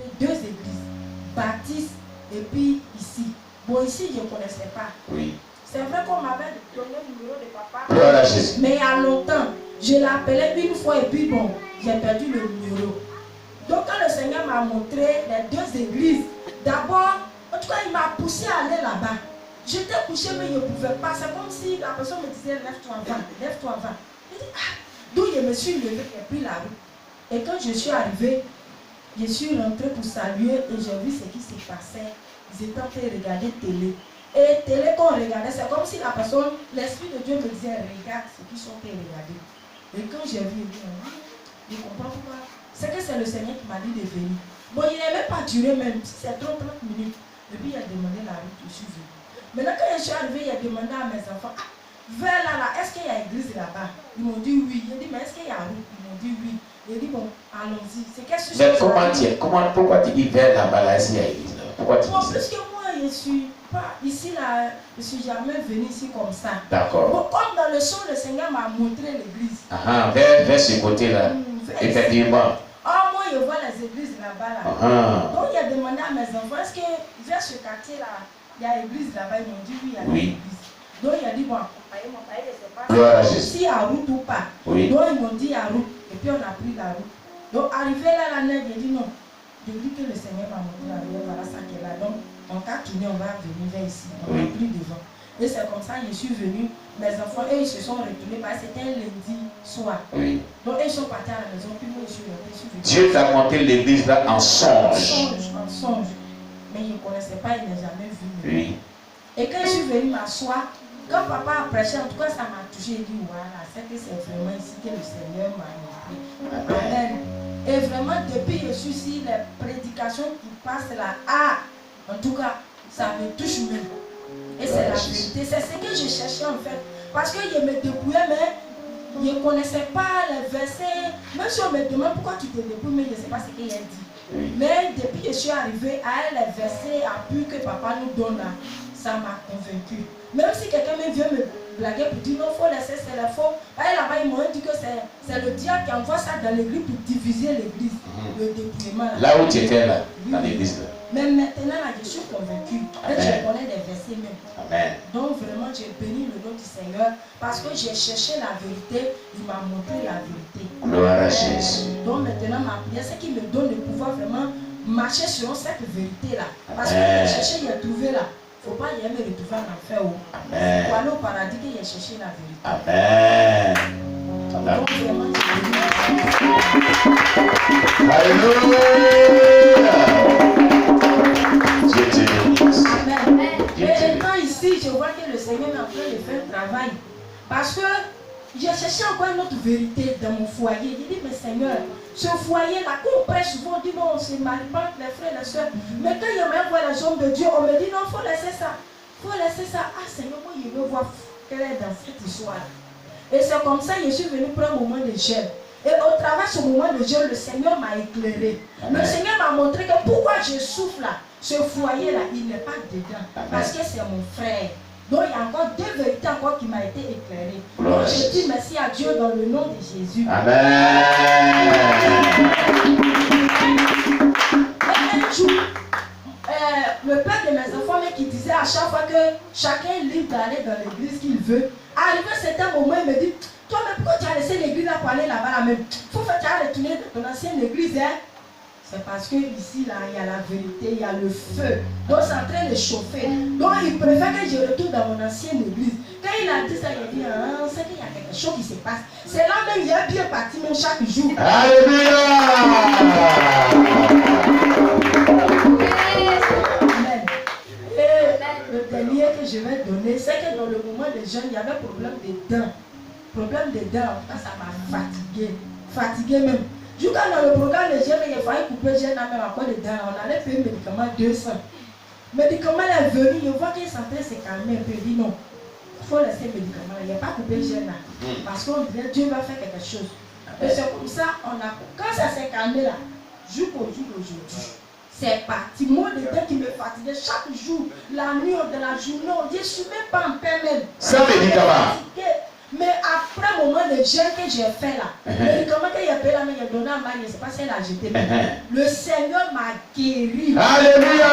montré 2 églises, baptistes et puis ici. Bon, ici, je ne connaissais pas. Oui. C'est vrai qu'on m'avait donné le numéro de papa. Gloire à Jésus. Mais il y a longtemps, je l'appelais une fois et puis bon, j'ai perdu le numéro. Donc quand le Seigneur m'a montré les 2 églises, d'abord, en tout cas, il m'a poussé à aller là-bas. J'étais couché, mais je ne pouvais pas. C'est comme si la personne me disait, lève-toi avant, lève-toi avant. Je dis, ah, d'où je me suis levé et puis la rue. Et quand je suis arrivé, je suis rentré pour saluer et j'ai vu ce qui se passait. Ils étaient en train de regarder télé. Et télé qu'on regardait, c'est comme si la personne, l'Esprit de Dieu me disait, regarde ce qu'ils sont en train de regarder. Et quand j'ai vu, je comprends pourquoi. C'est que c'est le Seigneur qui m'a dit de venir. Bon, il n'aimait pas durer même, c'est 30 minutes. Et puis il a demandé la route, je suis venu. Maintenant quand je suis arrivé, il a demandé à mes enfants, ah, vers là, est-ce qu'il y a église là-bas? Ils m'ont dit oui. J'ai dit, mais est-ce qu'il y a route? Ils m'ont dit oui. J'ai dit, bon, allons-y. C'est qu'est-ce que mais pourquoi tu dis vers là-bas, là, est-ce qu'il y a église là? Pourquoi tu dis ça? Parce que moi, je ne suis pas ici, là, je ne suis jamais venu ici comme ça. D'accord. Bon, comme dans le son, le Seigneur m'a montré l'église. Vers ce côté-là. Effectivement. Oh, moi, je vois les églises là-bas. Là. Donc, il a demandé à mes enfants, est-ce que vers ce quartier-là, il y a l'église là-bas? Ils m'ont dit oui, il y a l'église. Donc, il a dit, bon, accompagnez-moi, je ne sais pas si il y a route ou pas. Oui. Donc, ils m'ont dit, il y a route. Et puis, on a pris la route. Donc, arrivé là, la neige, j'ai dit non. Je dis que le Seigneur m'a montré la route, voilà ça qui est là. Donc, on a tourné, on va venir vers ici. On n'a plus devant. Et c'est comme ça que je suis venu. Mes enfants, eux, ils se sont retournés parce que c'était un lundi soir. Oui. Donc, ils sont partis à la maison. Puis moi, je suis venu. Dieu t'a montré l'église là en songe. En songe. Mais il ne connaissait pas, il n'a jamais vu. Oui. Et quand je suis venu m'asseoir, quand papa a prêché, en tout cas, ça m'a touché. Il dit, voilà, c'est que c'est vraiment ici que le Seigneur m'a montré. Amen. Et vraiment, depuis que je suis ici, les prédications qui passent là, en tout cas, ça me touche même. Et c'est la vérité. C'est ce que je cherchais en fait. Parce que je me débrouillais, mais je ne connaissais pas les versets. Même si on me demande pourquoi tu te débrouilles, mais je ne sais pas ce qu'il a dit. Mais depuis que je suis arrivée à les versets à pu que papa nous donne là, ça m'a convaincu. Même si quelqu'un vient me blaguer pour dire non, il faut laisser, c'est la faux. Là-bas, ils m'ont dit que c'est le diable qui envoie ça dans l'église pour diviser l'église. Le dépouillement. Là où tu étais là, dans l'église là. Mais maintenant, là, je suis convaincue. Et je connais des versets même. Amen. Donc vraiment, j'ai béni le nom du Seigneur parce que j'ai cherché la vérité. Il m'a montré la vérité. Gloire à Jésus. Donc maintenant, ma prière, c'est qu'il me donne de pouvoir vraiment marcher selon cette vérité-là. Parce que j'ai cherché, j'ai trouvé là. Il ne faut pas y me retrouver en enfer. Amen. Pour aller au paradis, que j'ai cherché la vérité. Amen. Donc vraiment, Alléluia. Dieu te bénisse. Amen. Et étant ici, je vois que le Seigneur est en train de faire le travail. Parce que j'ai cherché encore une autre vérité dans mon foyer. J'ai dit, mais Seigneur, ce foyer-là, quand on prêche souvent, on dit non, c'est malipante, les frères, les soeurs. Mais quand je me vois les hommes de Dieu, on me dit non, il faut laisser ça. Il faut laisser ça. Ah Seigneur, moi je veux voir quelle est dans cette histoire. Et c'est comme ça que je suis venu prendre un moment de jeûne. Et au travers de ce moment de jeûne, le Seigneur m'a éclairé. Amen. Le Seigneur m'a montré que pourquoi je souffre là, ce foyer-là, il n'est pas dedans. Amen. Parce que c'est mon frère. Donc il y a encore 2 vérités encore qui m'ont été éclairées. Donc je dis merci à Dieu dans le nom de Jésus. Amen. Et un jour, le père de mes enfants qui disait à chaque fois que chacun est libre d'aller dans l'église qu'il veut. Arrivé à un certain moment, il me dit, toi mais pourquoi tu as laissé l'église là pour aller là-bas là même? Il faut faire, tu as retourné dans ton ancienne église. Hein? C'est parce que ici là, il y a la vérité, il y a le feu. Donc c'est en train de chauffer. Donc il préfère que je retourne dans mon ancienne église. Quand il a dit ça, il a dit, ah, c'est qu'il y a quelque chose qui se passe. C'est là même, il est bien parti même chaque jour. Alléluia. Le dernier que je vais donner, c'est que dans le moment des jeunes, il y avait problème des dents. Problème des dents, ça m'a fatigué. Fatigué même. Jusqu'à dans le programme de jeunes, il fallait couper les jeunes même encore des dents. On allait payer médicaments 200. Médicament est venu, je vois qu'il s'entrait se calmer un peu. Il dit non, il faut laisser le médicament. Il n'y a pas coupé les jeunes là. Parce qu'on dirait Dieu va faire quelque chose. Et c'est comme ça, quand ça s'est calmé là, jusqu'au jour d'aujourd'hui. C'est parti. Moi, des dents qui me fatiguaient chaque jour, la nuit, de la journée, je ne suis même pas en paix même. Sans médicament. Mais après un moment de jeûne que j'ai fait là, le médicament que j'ai payé là, mais j'ai donné à Marie, c'est pas si elle a jeté. Le Seigneur m'a guéri. Alléluia.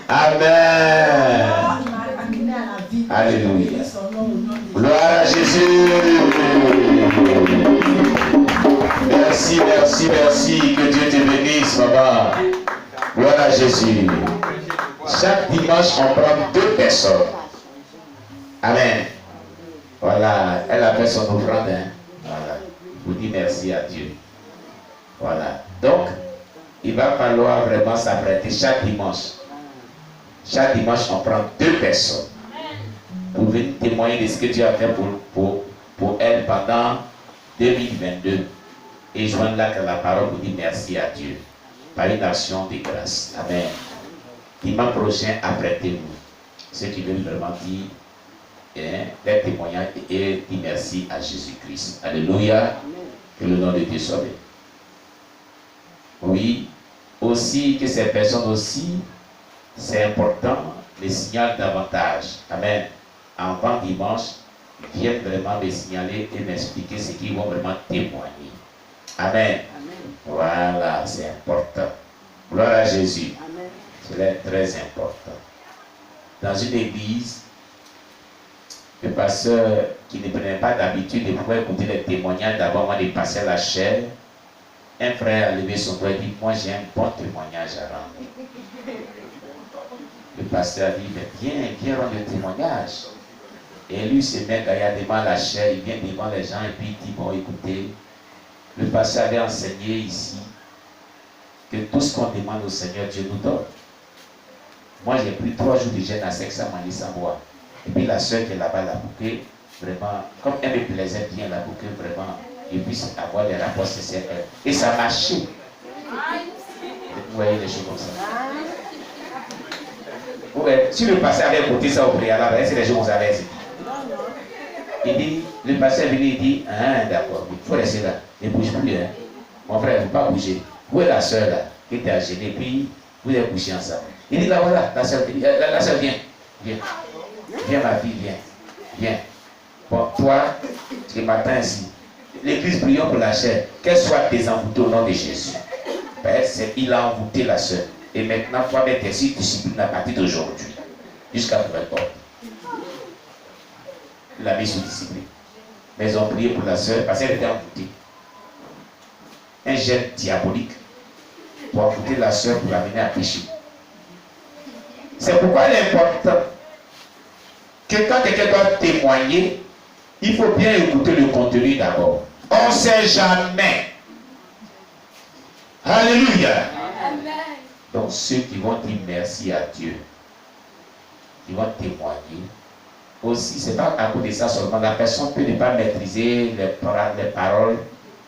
Amen. Alléluia. Gloire à Jésus. Merci, merci, merci. Que Dieu te bénisse, maman. Gloire à Jésus. Chaque dimanche, on prend 2 personnes. Amen. Voilà, elle a fait son offrande. Hein? Voilà. Vous dites merci à Dieu. Voilà. Donc, il va falloir vraiment s'apprêter chaque dimanche. Chaque dimanche, on prend 2 personnes pour venir témoigner de ce que Dieu a fait pour elle pendant 2022. Et joindre là que la parole vous dit merci à Dieu par une action de grâce. Amen. Dimanche prochain, apprêtez-vous. Ceux qui veulent vraiment dire des témoignages et dire merci à Jésus-Christ. Alléluia. Que le nom de Dieu soit béni. Oui, aussi que ces personnes aussi, c'est important, les signalent davantage. Amen. Avant dimanche, ils viennent vraiment me signaler et m'expliquer ce qu'ils vont vraiment témoigner. Amen. Amen. Voilà, c'est important. Gloire à Jésus. C'est très important. Dans une église, le pasteur qui ne prenait pas d'habitude de pouvoir écouter les témoignages d'abord de passer la chair, un frère a levé son doigt et dit, moi j'ai un bon témoignage à rendre. Le pasteur a dit, mais viens rendre le témoignage. Et lui se met derrière devant la chair, il vient devant les gens et puis il dit, bon écoutez, le pasteur avait enseigné ici que tout ce qu'on demande au Seigneur, Dieu nous donne. Moi j'ai pris 3 jours de jeûne à 500 manis sans boire. Et puis la soeur qui est là-bas, la bouquet, vraiment, comme elle me plaisait bien, la bouquet, vraiment, et puis avoir des rapports sexuels. Et ça marchait. Vous voyez les choses comme ça. Ouais, si le pasteur avait écouté ça au préalable, c'est les gens vous avaient dit. Il dit, le pasteur est venu, il dit, ah d'accord, il faut rester là, ne bouge plus. Hein. Mon frère, il ne faut pas bouger. Où est la soeur là, qui était à gêner, puis vous êtes couché ensemble. Il dit, là voilà, la soeur vient, viens. Viens ma fille, viens. Bon, toi, ce matin ici, l'église prions pour la chair, qu'elle soit désenvoûtée au nom de Jésus. Il a envoûté la soeur. Et maintenant, toi, mettre ici discipline à partir d'aujourd'hui, jusqu'à nouvel ordre. Il a mis sous discipline. Mais ils ont prié pour la soeur parce qu'elle était envoûtée. Un gène diabolique pour envoûter la soeur pour l'amener à pécher. C'est pourquoi il est important que quand quelqu'un doit témoigner, il faut bien écouter le contenu d'abord. On ne sait jamais. Alléluia. Amen. Donc ceux qui vont dire merci à Dieu, qui vont témoigner, aussi, ce n'est pas à cause de ça seulement. La personne peut ne pas maîtriser les paroles,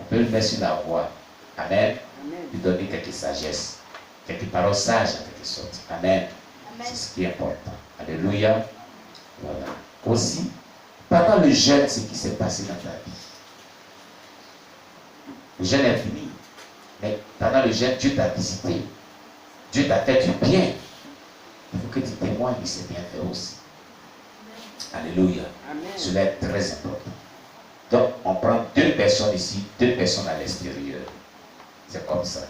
on peut le mettre sur la voie. Amen. Lui donner quelques sagesses, quelques paroles sages en quelque sorte. Amen. C'est ce qui est important. Alléluia. Voilà. Aussi, pendant le jeûne, ce qui s'est passé dans ta vie. Le jeûne est fini. Mais pendant le jeûne, Dieu t'a visité. Dieu t'a fait du bien. Il faut que tu témoignes de ses bienfaits aussi. Alléluia. Cela est très important. Donc, on prend 2 personnes ici, 2 personnes à l'extérieur. C'est comme ça.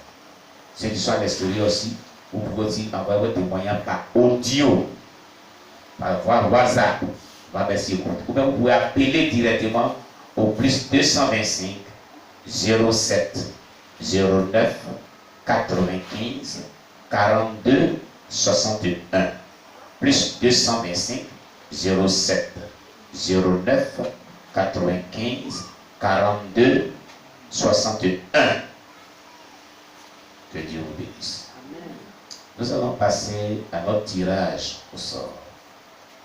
Ceux qui sont à l'extérieur aussi, vous pouvez aussi envoyer votre témoignage par audio, par voie WhatsApp. Merci. Ou bien vous pouvez appeler directement au plus 225 07 09 95 42 61. Plus 225 07 09 95 42 61. Que Dieu vous bénisse. Nous allons passer à notre tirage au sort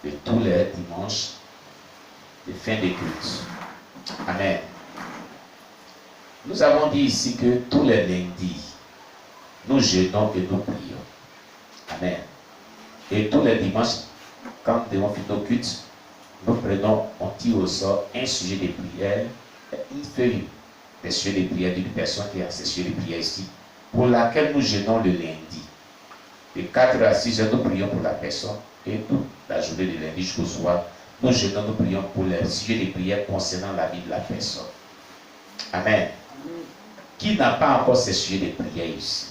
de tous les dimanches de fin de culte. Amen. Nous avons dit ici que tous les lundis, nous jeûnons et nous prions. Amen. Et tous les dimanches, quand nous devons faire nos cultes, nous prenons, on tire au sort un sujet de prière, une feuille des sujets de prière d'une personne qui a ces sujets de prière ici, pour laquelle nous jeûnons le lundi. De 4 à 6 heures, nous prions pour la personne. Et toute la journée de lundi jusqu'au soir, nous jeûnons, nous prions pour les sujets de prière concernant la vie de la personne. Amen. Qui n'a pas encore ces sujets de prière ici?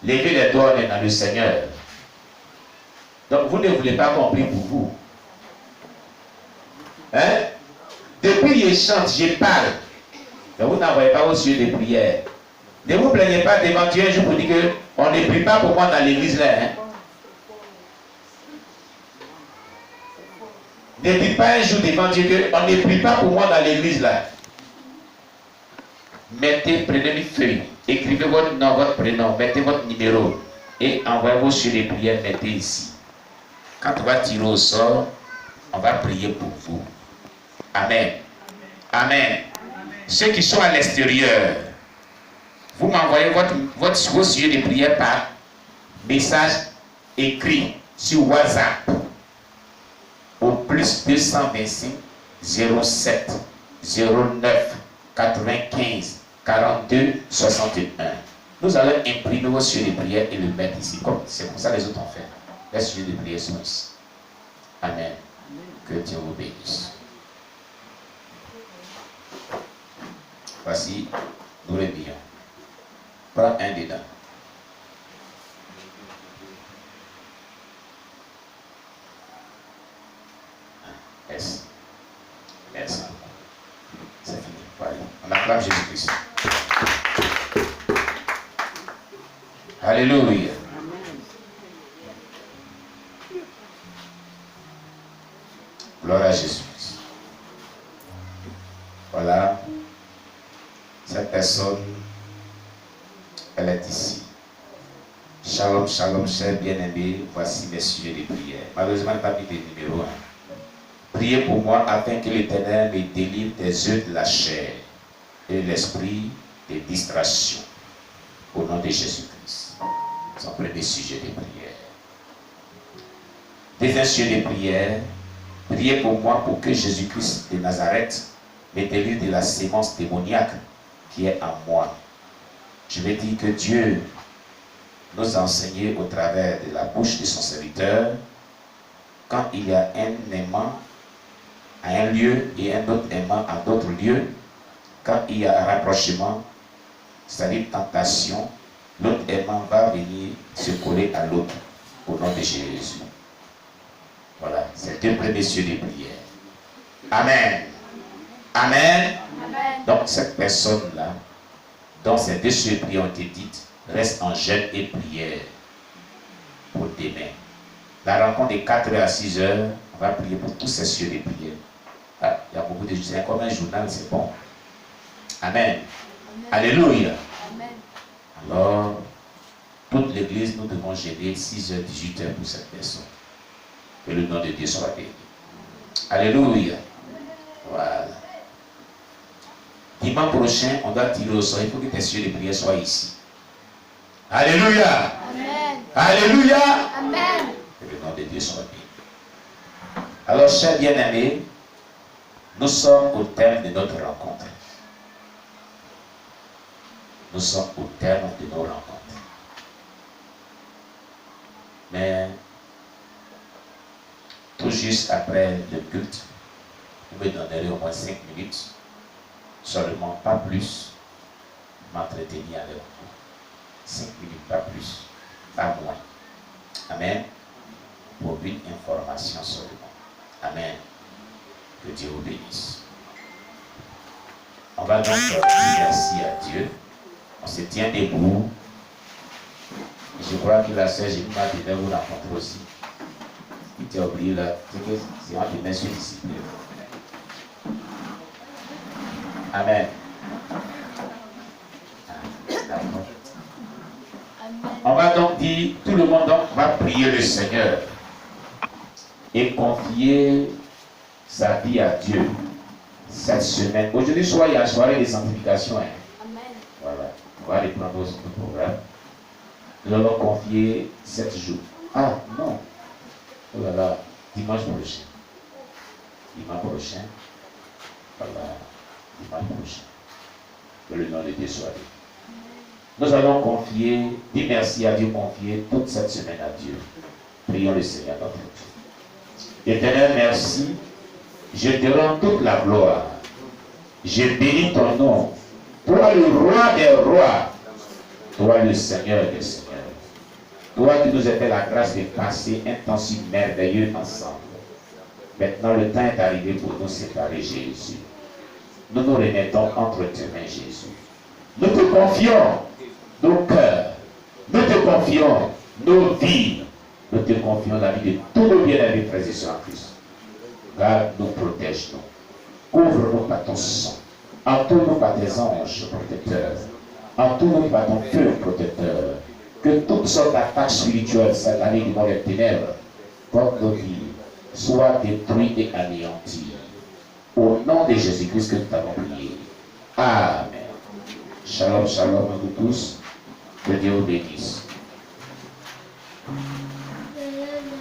Levez les doigts dans le Seigneur. Donc vous ne voulez pas qu'on prie pour vous. Hein? Depuis que je chante, je parle. Mais vous n'envoyez pas vos sujets de prière. Ne vous plaignez pas devant Dieu un jour pour dire qu'on ne prie pas pour moi dans l'église là. Hein? Ne dites pas un jour devant Dieu qu'on ne prie pas pour moi dans l'église là. Prenez une feuille, écrivez votre nom, votre prénom, mettez votre numéro et envoyez vos sujets de prière, mettez ici. Quand on va tirer au sort, on va prier pour vous. Amen. Amen. Ceux qui sont à l'extérieur, vous m'envoyez vos sujets de prière par message écrit sur WhatsApp au plus 225 07 09 95 42 61. Nous allons imprimer vos sujets de prière et le mettre ici. C'est comme ça les autres ont fait. Les sujets de prière sont ici. Amen. Que Dieu vous bénisse. Voici nous les millions. Prends un dedans. Merci. Merci. C'est fini. Voilà. On acclame Jésus-Christ. Alléluia. Gloire à Jésus-Christ. Voilà. Cette personne, elle est ici. Shalom, shalom, chers bien-aimés. Voici mes sujets de prière. Malheureusement, je n'ai pas mis de numéro 1. Priez pour moi afin que l'Éternel me délivre des œufs de la chair et l'esprit des distractions. Au nom de Jésus-Christ. Son premier sujet de prière. Deuxième sujet de prière. Priez pour moi pour que Jésus-Christ de Nazareth me délivre de la sémence démoniaque qui est en moi. Je vais dire que Dieu nous a enseigné au travers de la bouche de son serviteur, quand il y a un aimant à un lieu et un autre aimant à d'autres lieux, quand il y a un rapprochement, c'est-à-dire tentation, l'autre aimant va venir se coller à l'autre au nom de Jésus. Voilà, c'est deux premiers cieux de prière. Amen. Amen. Amen. Donc cette personne-là, dont ces deux cieux de prière ont été dites, reste en jeûne et prière pour demain. La rencontre de 4h à 6h, on va prier pour tous ces cieux de prière. Ah, il y a beaucoup de choses, c'est comme un journal, c'est bon. Amen. Amen. Alléluia. Amen. Alors, toute l'église, nous devons gêner 6h, 18h pour cette personne. Que le nom de Dieu soit béni. Alléluia. Voilà. Dimanche prochain, on doit tirer au sort. Il faut que tes cieux de prière soient ici. Alléluia. Amen. Alléluia. Amen. Que le nom de Dieu soit béni. Alors, chers bien-aimés, nous sommes au terme de notre rencontre. Nous sommes au terme de nos rencontres. Mais tout juste après le culte, vous me donnerez au moins 5 minutes, seulement pas plus, m'entretenir avec vous. 5 minutes, pas plus, pas moins. Amen. Pour une information seulement. Amen. Que Dieu vous bénisse. On va donc dire merci à Dieu. On se tient debout. Je crois que la sœur Jemima devait vous rencontrer aussi. Il t'a oublié là, c'est un de mes disciples. Amen. On va donc dire, tout le monde donc va prier le Seigneur et confier sa vie à Dieu cette semaine. Aujourd'hui soir, il y a la soirée de sanctification. Hein. Amen. Voilà, on va reprendre notre programme. Nous allons confier 7 jours. Ah non. Oh là là, dimanche prochain. Dimanche prochain. Voilà, dimanche prochain. Que le nom de Dieu soit béni. Nous allons confier, dis merci à Dieu, confier toute cette semaine à Dieu. Prions le Seigneur notre Dieu. Éternel, merci. Je te rends toute la gloire. Je bénis ton nom. Toi le roi des rois. Toi le Seigneur des seigneurs. Toi qui nous as fait la grâce de passer un temps si merveilleux ensemble. Maintenant le temps est arrivé pour nous séparer, Jésus. Nous nous remettons entre tes mains, Jésus. Nous te confions nos cœurs. Nous te confions nos vies. Nous te confions la vie de tous nos bien-aimés frères et sœurs en Christ. Garde-nous, protège-nous. Couvre-nous par ton sang. Entoure-nous par tes anges protecteurs. Entoure-nous par ton feu protecteur. Que toutes sortes d'attaques spirituelles, cette année du monde des ténèbres, contre nos vies, soient détruites et anéanties. Au nom de Jésus-Christ que nous t'avons prié. Amen. Shalom, shalom à vous tous. Que Dieu vous bénisse.